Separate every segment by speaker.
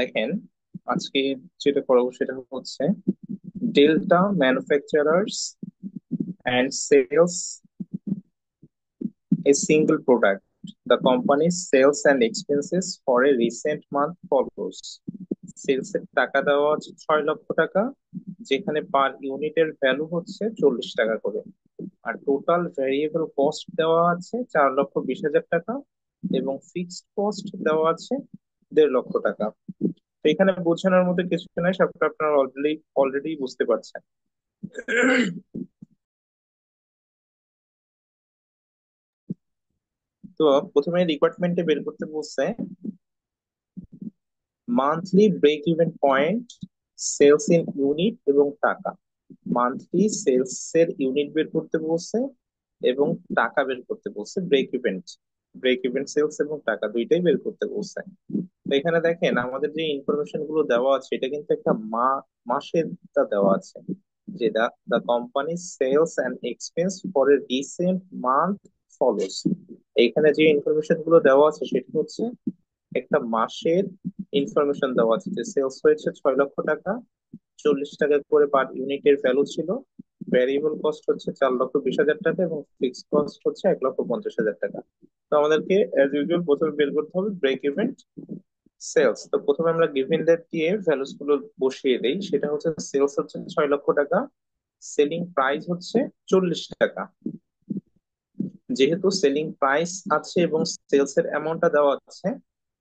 Speaker 1: দেখেন, আজকে যেটা করবো সেটা হচ্ছে Delta manufacturers and sales a single product. The company's sales and expenses for a recent month follows. Sales এর টাকা দেওয়া আছে 6 লক্ষ টাকা, যেখানে পার ইউনিটের ভ্যালু হচ্ছে 40 টাকা করে। আর টোটাল ভ্যারিয়েবল কস্ট দেওয়া আছে 4,20,000 টাকা, এবং ফিক্সড কস্ট দেওয়া আছে 1.5 লক্ষ টাকা। তো এখানে বোঝানোর মধ্যে কিছু নাই, সবটা আপনারা অলরেডি বুঝতে পারছেন। তো প্রথমে রিকোয়ারমেন্টে বের করতে বলছে monthly break even point, sales in unit এবং টাকা। মান্থলি সেলস এর ইউনিট বের করতে বলছে এবং টাকা বের করতে বলছে। ব্রেক ইভেন সেলস এবং টাকা দুইটাই বের করতে বলছে। তো এখানে দেখেন আমাদের যে ইনফরমেশন গুলো দেওয়া আছে এটা কিন্তু একটা মাসের টা দেওয়া আছে, যে the company sales and expense for a recent month follows. এইখানে যে ইনফরমেশন গুলো দেওয়া আছে সেটা হচ্ছে একটা মাসের ইনফরমেশন দেওয়া আছে, যে সেলস হয়েছে 6 লক্ষ টাকা, 40 টাকা করে পার ইউনিটের ভ্যালু ছিল, ভ্যারিয়েবল কস্ট হচ্ছে 4,20,000 টাকা এবং ফিক্সড কস্ট হচ্ছে 1,50,000 টাকা। তো আমাদেরকে অ্যাজ ইউজুয়াল প্রথমে বের করতে হবে ব্রেক ইভেন সেলস। তো প্রথমে আমরা গিভেন ডেট দিয়ে ভ্যালুস গুলো বসিয়ে দেই। সেটা হচ্ছে সেলস হচ্ছে 6 লক্ষ টাকা, সেলিং প্রাইস হচ্ছে 40 টাকা। যেহেতু সেলিং প্রাইস আছে এবং সেলস এর অ্যামাউন্টটা দেওয়া আছে,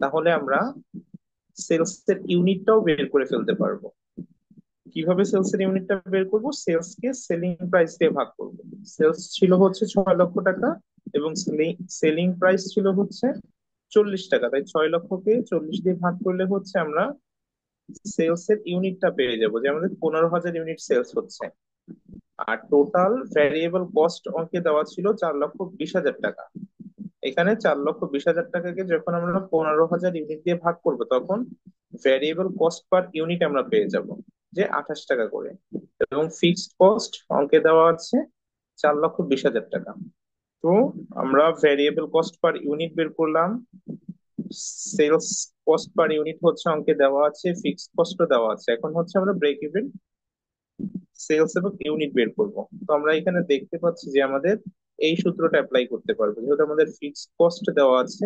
Speaker 1: তাহলে আমরা সেলস এর ইউনিটটাও বের করে ফেলতে পারবো। কিভাবে সেলস এর ইউনিটটা বের করব? সেলস কে সেলিং প্রাইস দিয়ে ভাগ করব। সেলস ছিল হচ্ছে 6 লক্ষ টাকা এবং সেলিং প্রাইস ছিল হচ্ছে 40 টাকা, তাই 6 লক্ষকে 40 দিয়ে ভাগ করলে হচ্ছে আমরা সেলস এর ইউনিটটা পেয়ে যাবো, যে আমাদের 15,000 ইউনিট সেলস হচ্ছে। আর টোটাল ভ্যারিয়েবল কস্ট অঙ্কে দেওয়া ছিল 4,20,000 টাকা। এখানে 4,20,000 টাকাকে যখন আমরা 15,000 ইউনিট দিয়ে ভাগ করব, তখন ভ্যারিয়েবল কস্ট পার ইউনিট আমরা পেয়ে যাব যে 28 টাকা করে। এবং ফিক্সড কস্ট অঙ্কে দেওয়া আছে 4,20,000 টাকা। তো আমরা ভ্যারিয়েবল কস্ট পার ইউনিট বের করলাম, সেলস কস্ট পার ইউনিট হচ্ছে অঙ্কে দেওয়া আছে, ফিক্সড কস্টও দেওয়া আছে। এখন হচ্ছে আমরা ব্রেক ইভেন সেলস এবং ইউনিট বের করব। তো আমরা এখানে দেখতে পাচ্ছি যে আমাদের এই সূত্রটা অ্যাপ্লাই করতে পারবো, যেহেতু আমাদের ফিক্সড কস্ট দেওয়া আছে।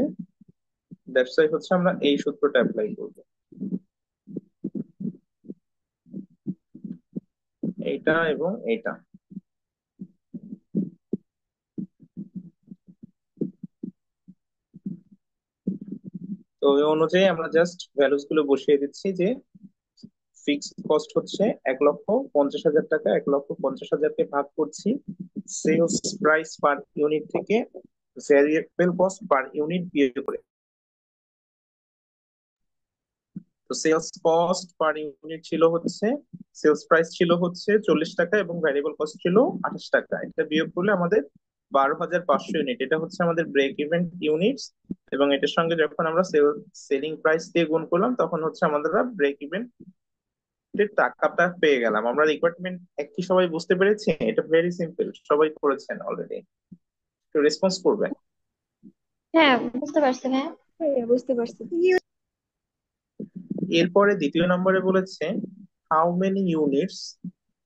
Speaker 1: দ্যাটস ওয়াই হচ্ছে আমরা এই সূত্রটা অ্যাপ্লাই করব, এইটা এবং এইটা। তো ওই অনুযায়ী আমরা জাস্ট ভ্যালুস গুলো বসিয়ে দিচ্ছি, যে ফিক্সড কস্ট হচ্ছে 1,50,000 টাকা, 1,50,000কে ভাগ করছি সেলস প্রাইস পার ইউনিট থেকে ভ্যারিয়েবল কস্ট পার ইউনিট বিয়োগ করে। তো সেলস কস্ট পার ইউনিট ছিল হচ্ছে, সেলস প্রাইস ছিল হচ্ছে 40 টাকা এবং ভ্যারিয়েবল কস্ট ছিল 28 টাকা। এটা বিয়োগ করলে আমাদের 12,500 ইউনিট, এটা হচ্ছে আমাদের ব্রেক ইভেন ইউনিটস। এবং এটার সঙ্গে যখন আমরা সেলিং প্রাইস দিয়ে গুণ করলাম, তখন হচ্ছে আমাদের ব্রেক ইভেন টাকাটা পেয়ে গেলাম। আমরা রিকোয়ারমেন্ট কি সবাই বুঝতে পেরেছি? এটা ভেরি সিম্পল, সবাই করেছেন অলরেডি। একটু রেসপন্স করবেন।
Speaker 2: হ্যাঁ, বুঝতে পারছি ভাইয়া।
Speaker 3: হ্যাঁ, বুঝতে পারছি।
Speaker 1: এরপরে দ্বিতীয় নম্বরে বলেছে how many units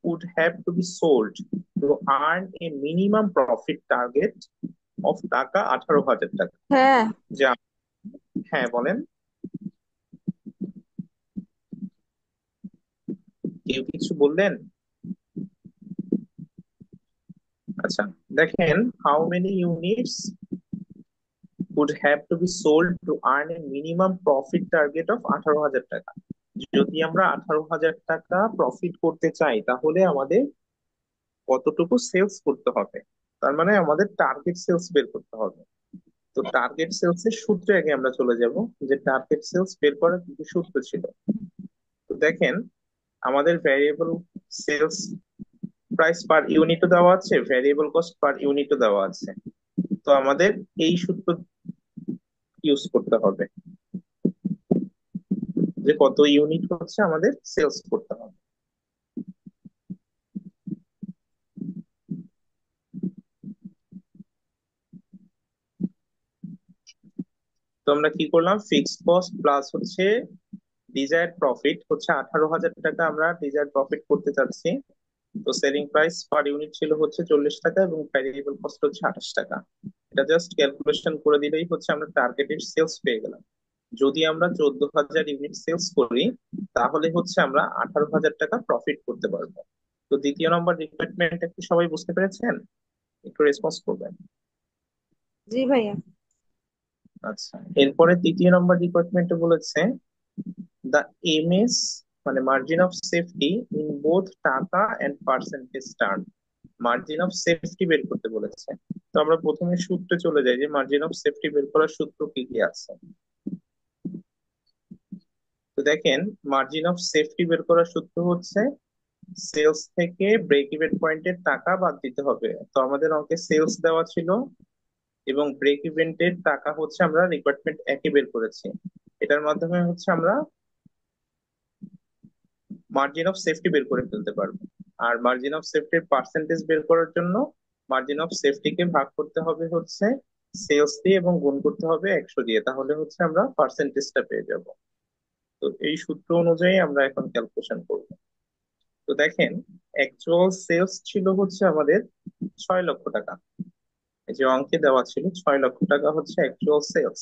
Speaker 1: would have to be sold to earn a minimum profit target of টাকা 18,000 টাকা।
Speaker 3: হ্যাঁ,
Speaker 1: যা, হ্যাঁ বলেন, কেউ কিছু বললেন? আচ্ছা, দেখেন, how many units would have to be sold to earn a minimum profit target of 18,000 টাকা। যদি আমরা 18,000 টাকা প্রফিট করতে চাই, তাহলে আমাদের কতটুকু সেলস করতে হবে? তার মানে আমাদের টার্গেট সেলস বের করতে হবে। তো টার্গেট সেলস এর সূত্রে আগে আমরা চলে যাব, যে টার্গেট সেলস বের করার কি কি সূত্র ছিল। তো দেখেন, আমাদের ভ্যারিয়েবল সেলস প্রাইস পার ইউনিটও দেওয়া আছে, ভ্যারিয়েবল কস্ট পার ইউনিটও দেওয়া আছে। তো আমাদের এই সূত্র ইউজ করতে হবে, যে কত ইউনিট হচ্ছে আমাদের সেলস করতে হবে। তো আমরা কি করলাম, ফিক্সড কস্ট প্লাস হচ্ছে ডিজায়ার্ড প্রফিট হচ্ছে 18,000 টাকা, আমরা ডিজায়ার্ড প্রফিট করতে চাচ্ছি। তো সেলিং প্রাইস পার ইউনিট ছিল হচ্ছে 40 টাকা এবং ভ্যারিয়েবল কস্ট হচ্ছে 28 টাকা। এটা জাস্ট ক্যালকুলেশন করে দিলেই হচ্ছে আমরা টার্গেটেড সেলস পেয়ে গেলাম। যদি আমরা 14,000 ইউনিট সেলস করি তাহলে হচ্ছে আমরা 18,000 টাকা প্রফিট করতে পারবো। তো দ্বিতীয় নম্বর রিকোয়ারমেন্ট একটু সবাই বুঝতে পেরেছেন? একটু রেসপন্স করবেন।
Speaker 3: জি ভাইয়া।
Speaker 1: আচ্ছা, এরপরে তৃতীয় নম্বর রিকোয়ারমেন্টে বলেছে দ্য এমএস মানে margin of safety in both taka and percentage term. Margin of safety বের করতে বলেছে। তো আমরা প্রথমে সূত্রে চলে যাই যে মার্জিন অফ সেফটি বের করার সূত্র কি কি আছে। তো দেখেন, মার্জিন অফ সেফটি বের করার সূত্র হচ্ছে সেলস থেকে ব্রেক ইভেন পয়েন্টের টাকা বাদ দিতে হবে। তো আমাদের অঙ্কে সেলস দেওয়া ছিল এবং ব্রেক ইভেন্টের টাকা হচ্ছে আমরা রিকোয়ারমেন্ট একই বের করেছি। এটার মাধ্যমে হচ্ছে আমরা মার্জিন অফ সেফটি বের করে ফেলতে পারবো। আর মার্জিন অফ সেফটির পার্সেন্টেজ বের করার জন্য মার্জিন অফ সেফটিকে ভাগ করতে হবে হচ্ছে সেলস দিয়ে এবং গুণ করতে হবে 100 দিয়ে, তাহলে হচ্ছে আমরা পার্সেন্টেজটা পেয়ে যাব। তো এই সূত্র অনুযায়ী আমরা এখন ক্যালকুলেশন করব। তো দেখেন, অ্যাকচুয়াল সেলস ছিল হচ্ছে আমাদের 6 লক্ষ টাকা। এই যে অঙ্কে দেওয়া ছিল 6 লক্ষ টাকা হচ্ছে অ্যাকচুয়াল সেলস,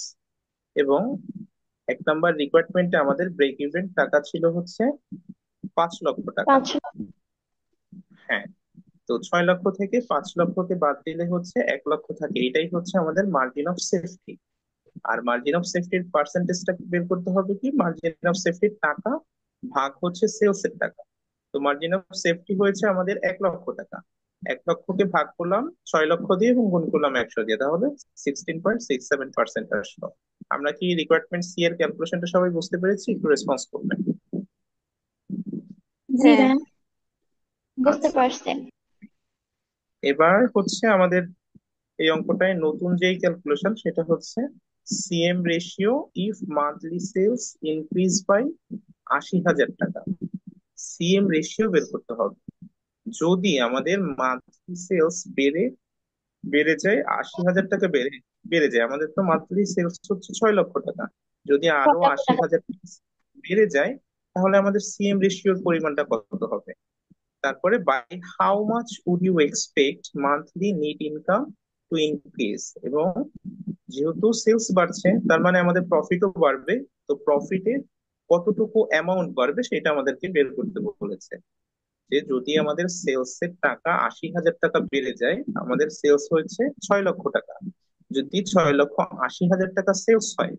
Speaker 1: এবং 1 নম্বর রিকোয়ারমেন্টে আমাদের ব্রেক ইভেন টাকা ছিল হচ্ছে 5 লক্ষ টাকা।
Speaker 2: 5 লাখ।
Speaker 1: হ্যাঁ, তো 6 লক্ষ থেকে 5 লক্ষকে বাদ দিলে হচ্ছে 1 লক্ষ থাকে, এটাই হচ্ছে আমাদের মার্জিন অফ সেফটি। আর মার্জিন অফ সেফটির পার্সেন্টেজটা বের করতে হবে কি, মার্জিন অফ সেফটির টাকা ভাগ হচ্ছে সেলস এর টাকা। তো মার্জিন অফ সেফটি হয়েছে আমাদের 1 লক্ষ টাকা। 1 লক্ষকে ভাগ করলাম 6 লক্ষ দিয়ে এবং গুণ করলাম 100 দিয়ে, তাহলে 16.67% আসলো। আমরা কি রিকোয়ারমেন্ট সি এর ক্যালকুলেশনটা সবাই বুঝতে পেরেছি? একটু রেসপন্স করবেন।
Speaker 2: জি
Speaker 3: হ্যাঁ।
Speaker 2: ভাইয়া, বুঝতে
Speaker 1: আচ্ছা,
Speaker 2: পারছি।
Speaker 1: এবার হচ্ছে আমাদের এই অঙ্কটায় নতুন যেই ক্যালকুলেশন সেটা হচ্ছে CM ratio if monthly sales increase by 80,000 টাকা। সিএম রেশিও বের করতে হবে যদি আমাদের মান্থলি সেলস বেড়ে বেড়ে যায় 80,000 টাকা, বেড়ে বেড়ে যায়। আমাদের তো মান্থলি সেলস হচ্ছে 6 লক্ষ টাকা, যদি আরো
Speaker 2: 6 লাখ টাকা।
Speaker 1: 80,000 বেড়ে যায় তাহলে আমাদের সিএম রেশিওর পরিমাণটা কত হবে। তারপরে by how much would you expect monthly net income to increase, এবং যেহেতু সেলস বাড়ছে তার মানে আমাদের প্রফিটও বাড়বে। তো প্রফিটের কতটুকু অ্যামাউন্ট বাড়বে সেটা আমাদেরকে বের করতে বলেছে। যে যদি আমাদের সেলস এর টাকা 80,000 টাকা বেড়ে যায়, আমাদের সেলস হয়েছে 6 লক্ষ টাকা, যদি 6,80,000 টাকা সেলস হয়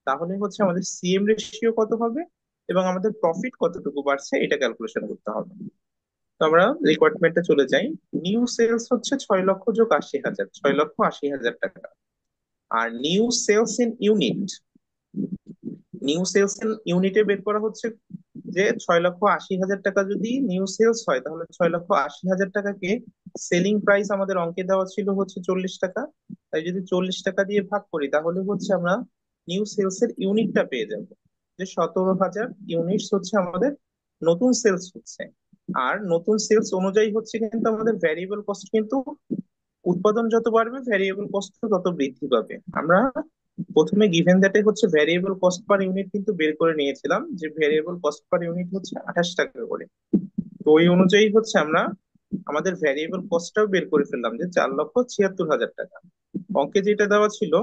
Speaker 1: তাহলে হচ্ছে আমাদের সিএম রেশিও কত হবে এবং আমাদের প্রফিট কতটুকু বাড়ছে এটা ক্যালকুলেশন করতে হবে। তো আমরা রিকোয়ারমেন্টে চলে যাই। নিউ সেলস হচ্ছে 6 লক্ষ যোগ 80,000, 6,80,000 টাকা। আর new sales in unit, new sales in ইউনিটে বের করা হচ্ছে যে 6,80,000 টাকা যদি নিউ সেলস হয় তাহলে 6,80,000 টাকাকে সেলিং প্রাইস আমাদের অঙ্কে দেওয়া ছিল হচ্ছে 40 টাকা। তাই যদি 40 টাকা দিয়ে ভাগ করি তাহলে হচ্ছে আমরা নিউ সেলস এর ইউনিটটা পেয়ে যাব, যে 17,000 ইউনিটস হচ্ছে আমাদের নতুন সেলস হচ্ছে। আর নতুন সেলস অনুযায়ী হচ্ছে কিন্তু আমাদের ভ্যারিয়েবল কস্ট কিন্তু উৎপাদন যত বাড়বে ভ্যারিয়েবল কস্ট তত বৃদ্ধি পাবে। আমরা প্রথমে গিভেন দ্যাটে হচ্ছে ভ্যারিয়েবল কস্ট পার ইউনিট কিন্তু বের করে নিয়েছিলাম, যে ভ্যারিয়েবল কস্ট পার ইউনিট হচ্ছে 28 টাকা করে। তো ওই অনুযায়ী হচ্ছে আমরা আমাদের ভ্যারিয়েবল কস্টটাও বের করে ফেললাম যে 4,76,000 টাকা। অঙ্কে যেটা দেওয়া ছিল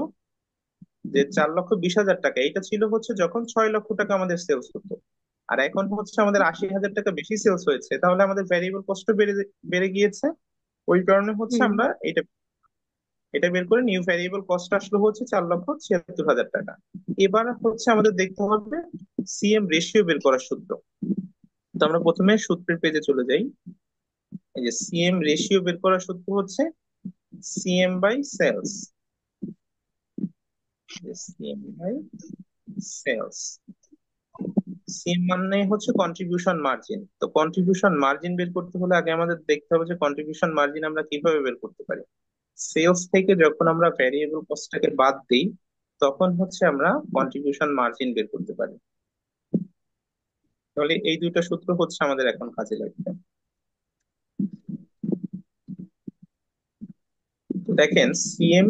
Speaker 1: যে 4,20,000 টাকা, এটা ছিল হচ্ছে যখন 6 লক্ষ টাকা আমাদের সেলস হতো। আর এখন হচ্ছে আমাদের 80,000 টাকা বেশি সেলস হয়েছে, তাহলে আমাদের ভ্যারিয়েবল কস্ট বেড়ে বেড়ে গিয়েছে। ওই কারণে হচ্ছে
Speaker 3: হুম।
Speaker 1: আমরা এটা এটা বের করে নিউ ভ্যারিয়েবল কস্ট আসলো হচ্ছে 4,76,000 টাকা। এবার হচ্ছে আমাদের দেখতে হবে সিএম রেশিও বের করার সূত্র। তো আমরা প্রথমে সূত্রের পেজে চলে যাই। এই যে সিএম রেশিও বের করার সূত্র হচ্ছে CM by sales. CM by sales, CM মানে হচ্ছে কন্ট্রিবিউশন মার্জিন। তো কন্ট্রিবিউশন মার্জিন বের করতে হলে আগে আমাদের দেখতে হবে যে কন্ট্রিবিউশন মার্জিন আমরা কিভাবে বের করতে পারি। সেলস থেকে যখন আমরা ভ্যারিয়েবল কস্টটাকে বাদ দিই তখন হচ্ছে আমরা কন্ট্রিবিউশন মার্জিন বের করতে পারি। তাহলে এই দুইটা সূত্র হচ্ছে আমাদের এখন কাজে লাগবে। তো দেখেন, সিএম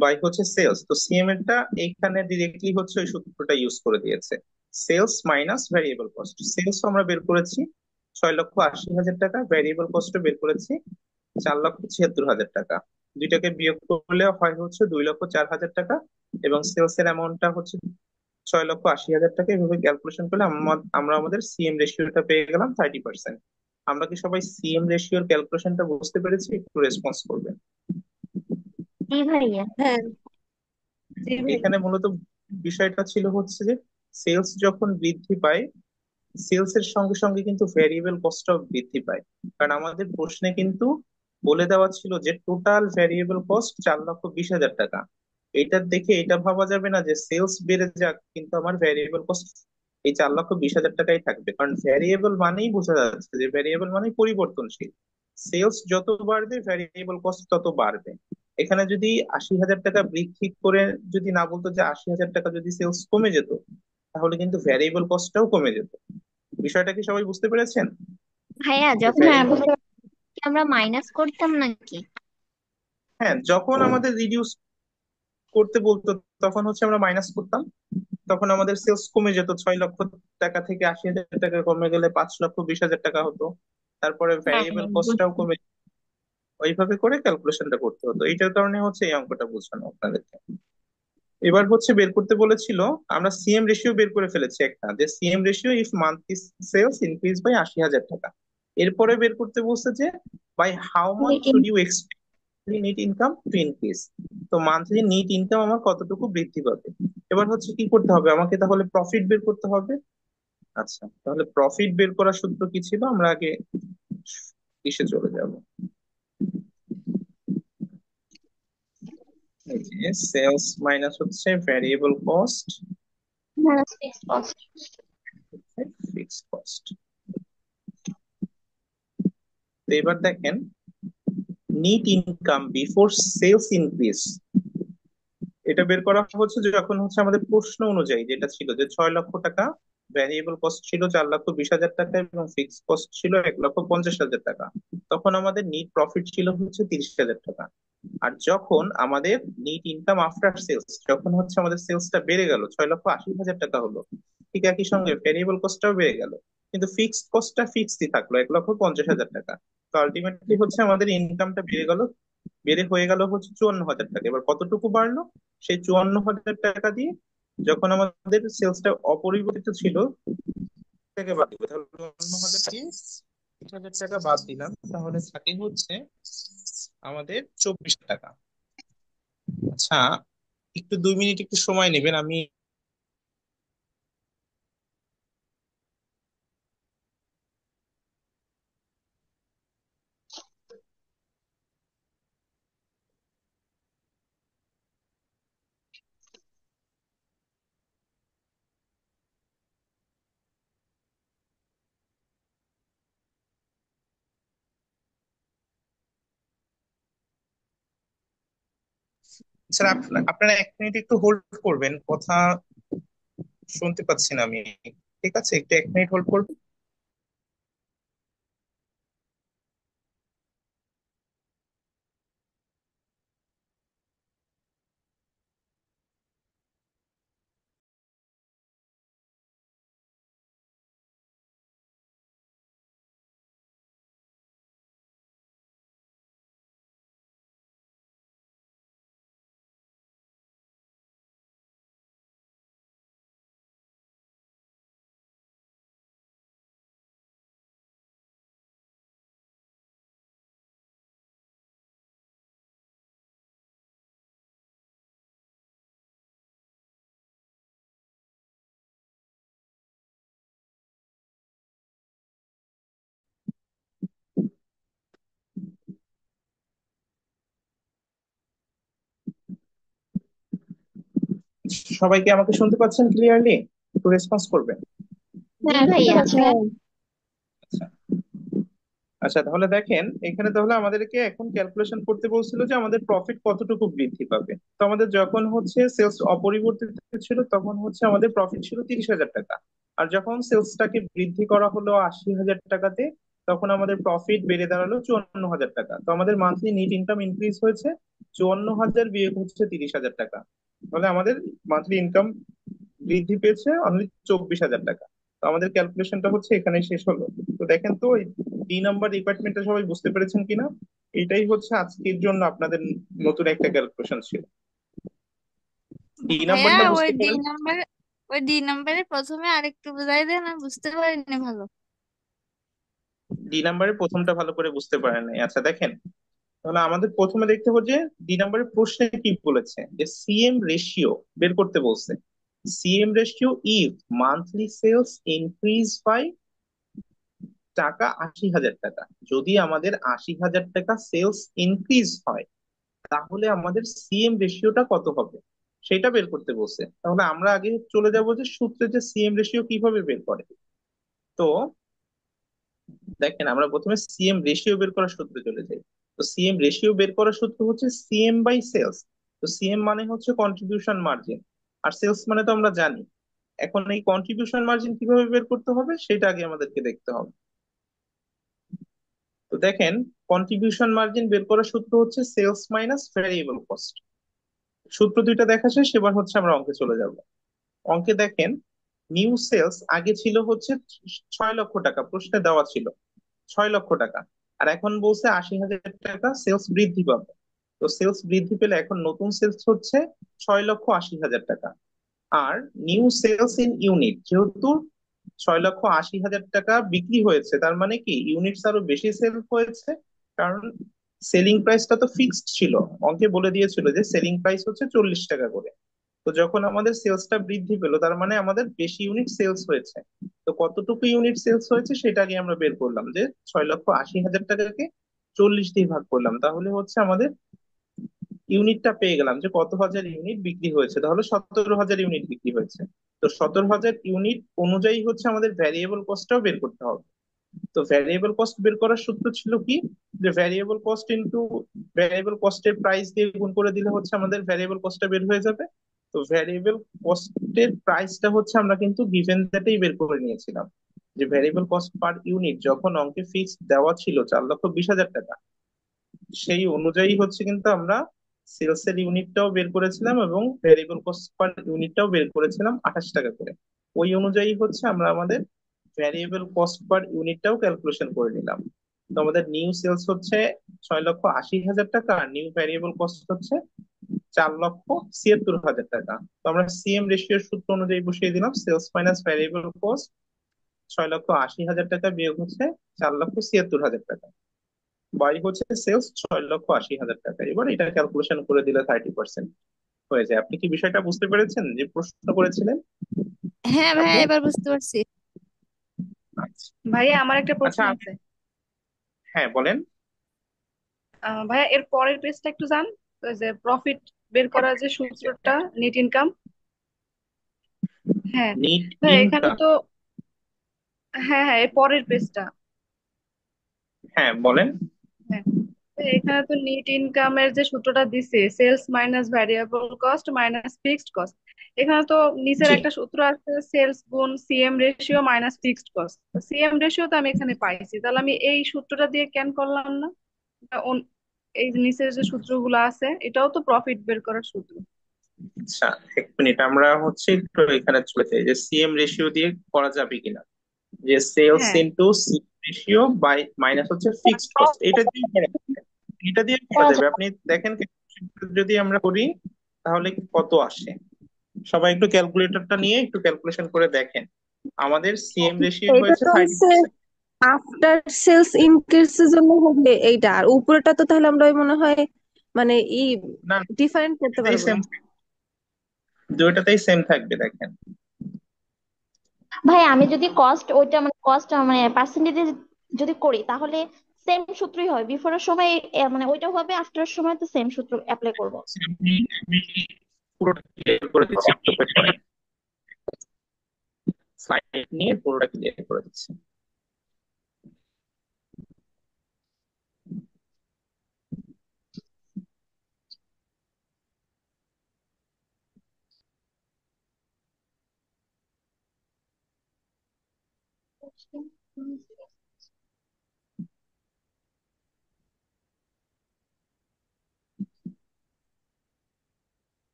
Speaker 1: বাই হচ্ছে সেলস, তো সিএম এরটা এইখানে ডিরেক্টলি হচ্ছে ওই সূত্রটা ইউজ করে দিয়েছে। Sales minus variable cost. Sales আমরা বের করেছি 6,80,000 টাকা, ভ্যারিয়েবল কস্ট বের করেছি 4,76,000 টাকা। দুইটাকে বিয়োগ করলে হয় হচ্ছে 2,04,000 টাকা, এবং সেলস এর অ্যামাউন্টটা হচ্ছে 6,80,000 টাকা। এভাবে ক্যালকুলেশন করলে আমরা আমাদের সিএম রেশিওটা পেয়ে গেলাম 30%। আমরা কি সবাই সিএম রেশিওর ক্যালকুলেশনটা বুঝতে পেরেছি? একটু রেসপন্স করবেন।
Speaker 2: জি ভাইয়া।
Speaker 3: হ্যাঁ। জি ভাইয়া।
Speaker 1: এখানে মূলত বিষয়টা ছিল হচ্ছে যে সেলস যখন বৃদ্ধি পায়, সেলস এর সঙ্গে সঙ্গে কিন্তু ভ্যারিয়েবল কস্টটাও বৃদ্ধি পায়। কারণ আমাদের প্রশ্নে কিন্তু বলে দেওয়া ছিল যে টোটাল ভ্যারিয়েবল কস্ট 4,20,000 টাকা। এটা দেখে এটা ভাবা যাবে না যে সেলস বেড়ে যাক কিন্তু আমার ভ্যারিয়েবল কস্ট এই 4,20,000 টাকাই থাকবে, কারণ ভ্যারিয়েবল মানেই বোঝা যাচ্ছে যে ভ্যারিয়েবল মানে পরিবর্তনশীল। সেলস যত বাড়বে ভ্যারিয়েবল কস্ট তত বাড়বে। এখানে যদি 80,000 টাকা বৃদ্ধি করে যদি না বলতো যে 80,000 টাকা যদি সেলস কমে যেত, তাহলে কিন্তু ভ্যারিয়েবল কস্টটাও কমে যেত। বিষয়টা কি সবাই বুঝতে পেরেছেন?
Speaker 2: ভাইয়া
Speaker 1: যে
Speaker 2: যখন
Speaker 3: হ্যাঁ,
Speaker 1: ভ্যারিয়েবল,
Speaker 3: বুঝতে
Speaker 2: কি আমরা মাইনাস করতাম নাকি?
Speaker 1: হ্যাঁ, যখন আমাদের রিডিউস করতে বলতো তখন হচ্ছে আমরা মাইনাস করতাম। তখন আমাদের সেলস কমে যেত, 6 লক্ষ টাকা থেকে 80,000 টাকা কমে গেলে 5,20,000 টাকা হতো। তারপরে
Speaker 2: হ্যাঁ
Speaker 1: ভ্যারিয়েবল কস্টটাও
Speaker 2: বুঝছি।
Speaker 1: কমে, ওইভাবে করে ক্যালকুলেশনটা করতে হতো। এইটার কারণে হচ্ছে এই অঙ্কটা বোঝানো আপনাদেরকে। এবার হচ্ছে বের করতে বলেছিল, আমরা সিএম রেশিও বের করে ফেলেছি একটা, যে CM ratio if monthly sales increase by 80,000 টাকা। এরপরে বের করতে বলছে যে বাই হাউ মাচ
Speaker 3: পারি।
Speaker 1: Should you expect net income to increase. তো মান্থলি নিট ইনকাম আমার কতটুকু বৃদ্ধি পাবে। এবার হচ্ছে কি করতে হবে, আমাকে তাহলে প্রফিট বের করতে হবে। আচ্ছা, তাহলে প্রফিট বের করার সূত্র কি ছিল, আমরা আগে কিসে চলে যাব। এই যে সেলস মাইনাস হচ্ছে variable cost,
Speaker 2: minus fixed cost.
Speaker 1: Fixed cost. তো এবার দেখেন, net income before sales increase, এটা বের করা হচ্ছে যখন হচ্ছে আমাদের প্রশ্ন অনুযায়ী যেটা ছিল যে 6 লক্ষ টাকা ভ্যারিয়েবল কস্ট ছিল 4,20,000 টাকা এবং ফিক্সড কস্ট ছিল 1,50,000 টাকা। তখন আমাদের নিট প্রফিট ছিল হচ্ছে 30,000 টাকা। আর যখন আমাদের নিট ইনকাম আফটার সেলস, যখন হচ্ছে আমাদের সেলসটা বেড়ে গেল 6,80,000 টাকা হলো, ঠিক একই সঙ্গে ভ্যারিয়েবল কস্টটাও বেড়ে গেল, কিন্তু ফিক্সড কস্টটা ফিক্সডই থাকলো 1,50,000 টাকা। তো আলটিমেটলি হচ্ছে আমাদের ইনকামটা বেড়ে হয়ে গেল হচ্ছে 54,000 টাকা। এবার কতটুকু বাড়লো, সেই 54,000 টাকা দিয়ে যখন আমাদের সেলসটা অপরিবর্তিত ছিল থেকে বাদ দিবে, তাহলে 54,000 দিয়ে 30,000 টাকা বাদ দিলাম, তাহলে থাকে হচ্ছে আমাদের 24 টাকা। আচ্ছা, একটু 2 মিনিট একটু সময় নেবেন, আমি স্যার আপনারা 1 মিনিট একটু হোল্ড করবেন, কথা শুনতে পাচ্ছি না আমি। ঠিক আছে, একটু 1 মিনিট হোল্ড করবেন। সবাই কি আমাকে শুনতে পাচ্ছেন ক্লিয়ারলি? একটু রেসপন্স করবেন।
Speaker 3: জি
Speaker 2: হ্যাঁ
Speaker 3: শুনতে
Speaker 2: ভাইয়া।
Speaker 3: পাচ্ছি ভাইয়া।
Speaker 1: আচ্ছা, আচ্ছা, তাহলে দেখেন এখানে তাহলে আমাদেরকে এখন ক্যালকুলেশন করতে বলছিল যে আমাদের প্রফিট কতটুকু বৃদ্ধি পাবে। তো আমাদের যখন হচ্ছে সেলস অপরিবর্তিত ছিল তখন হচ্ছে আমাদের প্রফিট ছিল 30,000 টাকা। আর যখন সেলসটাকে বৃদ্ধি করা হলো 80,000 টাকাতে, তখন আমাদের প্রফিট বেড়ে দাঁড়ালো 54,000 টাকা। তো আমাদের মান্থলি নিট ইনকাম ইনক্রিজ হয়েছে 54,000 বিয়োগ হচ্ছে 30,000 টাকা। তাহলে আমাদের মান্থলি ইনকাম বৃদ্ধি পেয়েছে অনলি 24,000 টাকা। তো আমাদের ক্যালকুলেশনটা হচ্ছে এখানে শেষ হলো। তো দেখেন তো এই 2 নম্বর ডিপার্টমেন্টটা সবাই বুঝতে পেরেছেন কিনা? এটাই হচ্ছে আজকের জন্য আপনাদের নতুন একটা ক্যালকুলেশন ছিল। ডি
Speaker 3: ভাইয়া
Speaker 1: নাম্বারটা
Speaker 3: ওই
Speaker 1: বুঝতে
Speaker 3: ডি
Speaker 1: পারেন?
Speaker 3: নাম্বারে ওই ডি নাম্বারে প্রথমে আরেকটু বুঝাই দেন, আমি বুঝতে পারিনি ভালো।
Speaker 1: ডি নাম্বারের প্রথমটা ভালো করে বুঝতে পারেন নাই, আচ্ছা দেখেন। তাহলে আমাদের প্রথমে দেখতে হবে যে ডি নাম্বারের প্রশ্নে কি বলেছে, যে সিএম রেশিও বের করতে বলছে। CM ratio if monthly sales increase by টাকা 80,000 টাকা। যদি আমাদের 80,000 টাকা সেলস ইনক্রিজ হয়, তাহলে আমাদের সিএম রেশিওটা কত হবে সেটা বের করতে বলছে। তাহলে আমরা আগে চলে যাব যে সূত্রে, যে সিএম রেশিও কিভাবে বের করে। তো দেখেন, আমরা প্রথমে সিএম রেশিও বের করার সূত্রে চলে যাই। তো সিএম রেশিও বের করার সূত্র হচ্ছে সিএম বাই সেলস। তো সিএম মানে হচ্ছে কন্ট্রিবিউশন মার্জিন, আর সেলস মানে তো আমরা জানি। এখন এই কন্ট্রিবিউশন মার্জিন কিভাবে বের করতে হবে সেটা আগে আমাদেরকে দেখতে হবে। তো দেখেন, কন্ট্রিবিউশন মার্জিন বের করার সূত্র হচ্ছে সেলস মাইনাস ভ্যারিয়েবল কস্ট। সূত্র দুইটা দেখা শেষ, এবার হচ্ছে আমরা অঙ্কে চলে যাব। অঙ্কে দেখেন, নিউ সেলস আগে ছিল হচ্ছে 6 লক্ষ টাকা, প্রশ্নে দেওয়া ছিল 6 লক্ষ টাকা। আর এখন বলছে 80,000 টাকা সেলস বৃদ্ধি পাবে। তো সেলস বৃদ্ধি পেলে এখন নতুন সেলস হচ্ছে 6,80,000 টাকা। আর নিউ সেলস ইন ইউনিট, যেহেতু 6,80,000 টাকা বিক্রি হয়েছে, তার মানে কি ইউনিটস আরো বেশি সেল হয়েছে। কারণ সেলিং প্রাইসটা তো ফিক্সড ছিল, অঙ্কে বলে দিয়েছিল যে সেলিং প্রাইস হচ্ছে 40 টাকা করে। তো যখন আমাদের সেলসটা বৃদ্ধি পেলো, তার মানে আমাদের বেশি ইউনিট সেলস হয়েছে। তো কতটুকু ইউনিট সেলস হয়েছে সেটা আগে আমরা বের করলাম, যে 6,80,000 টাকাকে 40 দিয়ে ভাগ করলাম, তাহলে হচ্ছে আমাদের ইউনিটটা পেয়ে গেলাম যে কত হাজার ইউনিট বিক্রি হয়েছে। তাহলে 17,000 ইউনিট বিক্রি হয়েছে। তো 17,000 ইউনিট অনুযায়ী হচ্ছে আমাদের ভ্যারিয়েবল কস্টটাও বের করতে হবে। তো ভ্যারিয়েবল কস্ট বের করার সূত্র ছিল কি, যে ভ্যারিয়েবল কস্ট ইনটু ভ্যারিয়েবল কস্টের প্রাইস দিয়ে গুণ করে দিলে হচ্ছে আমাদের ভ্যারিয়েবল কস্টটা বের হয়ে যাবে। তো ভ্যারিয়েবল কস্টের প্রাইসটা হচ্ছে আমরা কিন্তু গিভেন দ্যাটেই বের করে নিয়েছিলাম, যে ভ্যারিয়েবল কস্ট পার ইউনিট যখন অঙ্কে ফিক্সড দেওয়া ছিল 4,20,000 টাকা, সেই অনুযায়ী হচ্ছে কিন্তু আমরা সেলস এর ইউনিটটাও বের করেছিলাম এবং ভ্যারিয়েবল কস্ট পার ইউনিটটাও বের করেছিলাম 28 টাকা করে। ওই অনুযায়ী হচ্ছে আমরা আমাদের ভ্যারিয়েবল কস্ট পার ইউনিটটাও ক্যালকুলেশন করে নিলাম। তো আমাদের নিউ সেলস হচ্ছে 6,80,000 টাকা, আর নিউ ভ্যারিয়েবল কস্ট হচ্ছে 4,76,000 টাকা। তো আমরা সিএম রেশিওর সূত্র অনুযায়ী বসিয়ে দিলাম, সেলস মাইনাস ভ্যারিয়েবল কস্ট 6,80,000 টাকা বিয়োগ হচ্ছে 4,76,000 টাকা, বাই হচ্ছে সেলস 6,80,000 টাকা। এবার এটা ক্যালকুলেশন করে দিলে 30% হয়ে যায়। আপনি কি বিষয়টা বুঝতে পেরেছেন যে প্রশ্ন করেছিলেন
Speaker 3: হ্যাঁ ভাইয়া,
Speaker 1: আপু?
Speaker 3: এবার বুঝতে পারছি।
Speaker 1: আচ্ছা।
Speaker 4: ভাইয়া আমার একটা
Speaker 1: আচ্ছা
Speaker 4: প্রশ্ন আছে।
Speaker 1: হ্যাঁ বলেন।
Speaker 4: ভাইয়া এর পরের পেজটা একটু যান। ওই যে প্রফিট বের করার যে সূত্রটা, নেট ইনকাম। হ্যাঁ
Speaker 1: নিট
Speaker 4: ভাইয়া এখানে
Speaker 1: ইনকাম।
Speaker 4: তো, হ্যাঁ হ্যাঁ এর পরের পেজটা।
Speaker 1: হ্যাঁ বলেন।
Speaker 4: হ্যাঁ ভাইয়া, এখানে তো নেট ইনকামের যে সূত্রটা দিছে, sales minus variable cost minus fixed cost. এখানে তো নিচের
Speaker 1: জি।
Speaker 4: একটা সূত্র আছে, সেলস গুণ CM ratio minus fixed cost. CM ratio তো আমি এখানে পাইছি, তাহলে আমি এই সূত্রটা দিয়ে কেন করলাম না? এই যে নিচের যে সূত্রগুলো আছে, এটাও তো প্রফিট বের করার সূত্র।
Speaker 1: আচ্ছা, 1 মিনিট, আমরা হচ্ছে একটু এখানে চলে যাই যে সিএম রেশিও দিয়ে করা যাবে কিনা। যে সেলস
Speaker 4: হ্যাঁ
Speaker 1: into CM ratio by minus হচ্ছে ফিক্সড কস্ট, এটা দিয়ে করা যাবে। এটা দিয়ে করা
Speaker 2: করা
Speaker 1: যাবে,
Speaker 2: যায়।
Speaker 1: আপনি দেখেন যদি আমরা করি তাহলে কত আসে। সবাই একটু ক্যালকুলেটরটা নিয়ে একটু ক্যালকুলেশন করে দেখেন। আমাদের সিএম রেশিও
Speaker 5: এটা
Speaker 1: হয়েছে
Speaker 5: তো
Speaker 1: থার্টি
Speaker 5: হচ্ছে
Speaker 1: পার্সেন্ট
Speaker 5: আফটার সেলস ইনক্রিজের জন্য হবে এইটা, আর উপরেটা তো তাহলে আমরা ওই মনে হয় মানে
Speaker 1: না,
Speaker 5: ডিফারেন্ট করতে
Speaker 1: দুইটাতেই
Speaker 5: পারবো
Speaker 1: সেম,
Speaker 5: না।
Speaker 1: দুইটাতেই সেম থাকবে দেখেন।
Speaker 2: ভাই আমি যদি কস্ট ওইটা মানে কস্ট মানে পার্সেন্টেজে যদি করি তাহলে সেম সূত্রই হয়, বিফোরের সময় মানে ওইটাও হবে, আফটার সময় তো সেম সূত্র অ্যাপ্লাই করব।
Speaker 1: আমি পুরোটা ক্লিয়ার করে দিচ্ছি, একটু wait করেন। স্লাইড নিয়ে পুরোটা ক্লিয়ার করে দিচ্ছি।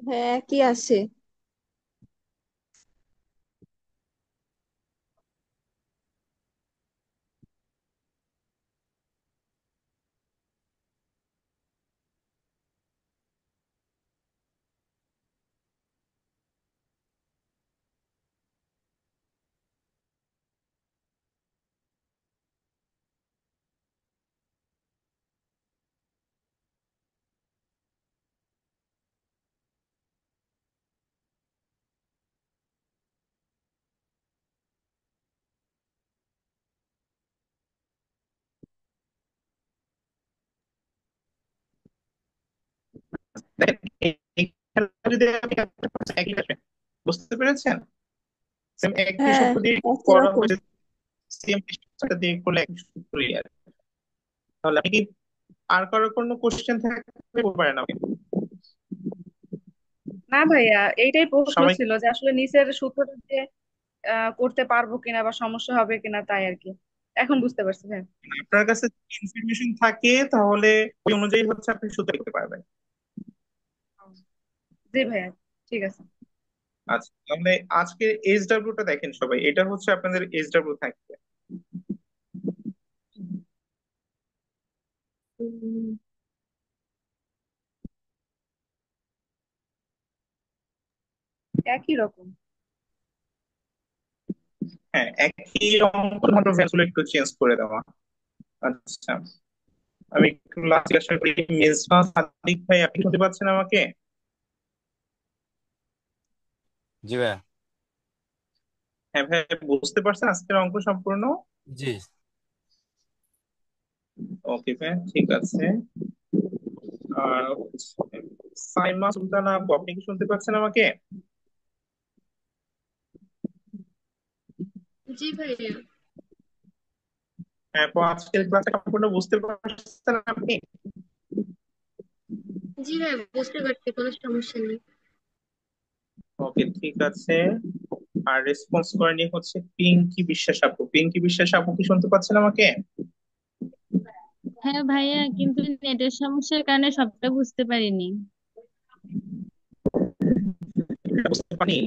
Speaker 5: হ্যাঁ, কি আসে?
Speaker 1: দেখেন, এইখানে যদি আপনি একই আসে, বুঝতে পেরেছেন? সেম একই
Speaker 5: হ্যাঁ,
Speaker 1: সূত্র দিয়ে
Speaker 5: একই
Speaker 1: করা
Speaker 5: রকম।
Speaker 1: হয়েছে, সেম সূত্রটা দিয়ে করলে একই সূত্রই আর কি। তাহলে আপনি কি আর কারোর কোনো কোশ্চেন থাকলে বলতে পারেন আমাকে।
Speaker 4: না ভাইয়া, এইটাই প্রশ্ন
Speaker 1: সবাই
Speaker 4: ছিল যে আসলে নিচের সূত্রটা দিয়ে করতে পারবো কিনা বা সমস্যা হবে কিনা, তাই আর কি। এখন বুঝতে পারছি ভাই।
Speaker 1: আপনার কাছে ইনফরমেশন থাকে তাহলে ওই অনুযায়ী হচ্ছে আপনি সূত্র করতে পারবেন।
Speaker 4: জি ভাইয়া, ঠিক আছে।
Speaker 1: আচ্ছা, তাহলে আজকের এইচডব্লিউ টা দেখেন সবাই, এটা হচ্ছে আপনাদের এইচডব্লিউ থাকবে।
Speaker 5: উম,
Speaker 4: একই রকম।
Speaker 1: হ্যাঁ, একই অঙ্ক, মাত্র ভ্যালু একটু চেঞ্জ করে দেওয়া। আচ্ছা, আমি একটু লাস্ট জিজ্ঞাসা করি, মেজবা সাদিক ভাই আপনি শুনতে পাচ্ছেন আমাকে?
Speaker 6: জি ভাইয়া।
Speaker 1: হ্যাঁ ভাই, বুঝতে পারছেন আজকের অঙ্ক সম্পূর্ণ?
Speaker 6: জি।
Speaker 1: ওকে ভাই, ঠিক আছে। আর হচ্ছে সাইমা সুলতানা আপু, আপনি কি শুনতে পাচ্ছেন আমাকে?
Speaker 7: জি ভাইয়া।
Speaker 1: হ্যাঁ আপু, আজকের ক্লাসটা সম্পূর্ণ বুঝতে পারছেন আপনি?
Speaker 7: জি ভাইয়া, বুঝতে পারছি, কোনো সমস্যা নেই।
Speaker 1: ওকে, ঠিক আছে। আর রেসপন্স করেনি হচ্ছে পিঙ্কি বিশ্বাস আপু। পিঙ্কি বিশ্বাস আপু কি শুনতে পাচ্ছেন আমাকে?
Speaker 3: হ্যাঁ ভাইয়া, কিন্তু নেটের সমস্যার কারণে সবটা বুঝতে পারিনি।
Speaker 1: বুঝতে পারি।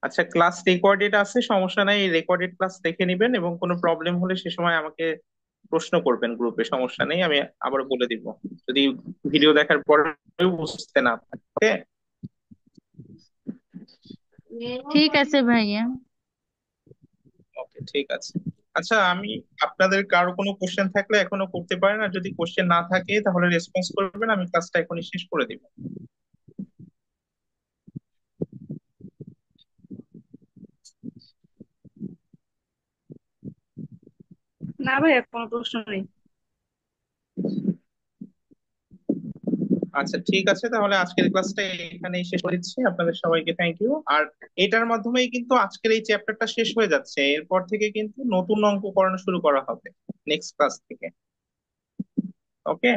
Speaker 1: আচ্ছা, ক্লাস রেকর্ডেড আছে, সমস্যা নাই, এই রেকর্ডেড ক্লাস দেখে নেবেন এবং কোনো প্রবলেম হলে সে সময় আমাকে প্রশ্ন করবেন গ্রুপে, সমস্যা নেই, আমি আবার বলে দিব যদি ভিডিও দেখার পরেও বুঝতে না পারেন। ওকে।
Speaker 3: ঠিক আছে ভাইয়া।
Speaker 1: ওকে, ঠিক আছে। আচ্ছা, আমি আপনাদের কারো কোনো কোশ্চেন থাকলে এখনো করতে পারেন, আর যদি কোশ্চেন না থাকে তাহলে রেসপন্স করবেন, আমি ক্লাসটা এখনই শেষ করে দিব।
Speaker 4: না ভাইয়া, কোনো প্রশ্ন নেই।
Speaker 1: আচ্ছা, ঠিক আছে, তাহলে আজকের ক্লাসটা এখানেই শেষ করে দিচ্ছি। আপনাদের সবাইকে থ্যাংক ইউ। আর এটার মাধ্যমেই কিন্তু আজকের এই চ্যাপ্টারটা শেষ হয়ে যাচ্ছে, এরপর থেকে কিন্তু নতুন অঙ্ক করানো শুরু করা হবে নেক্সট ক্লাস থেকে। ওকে।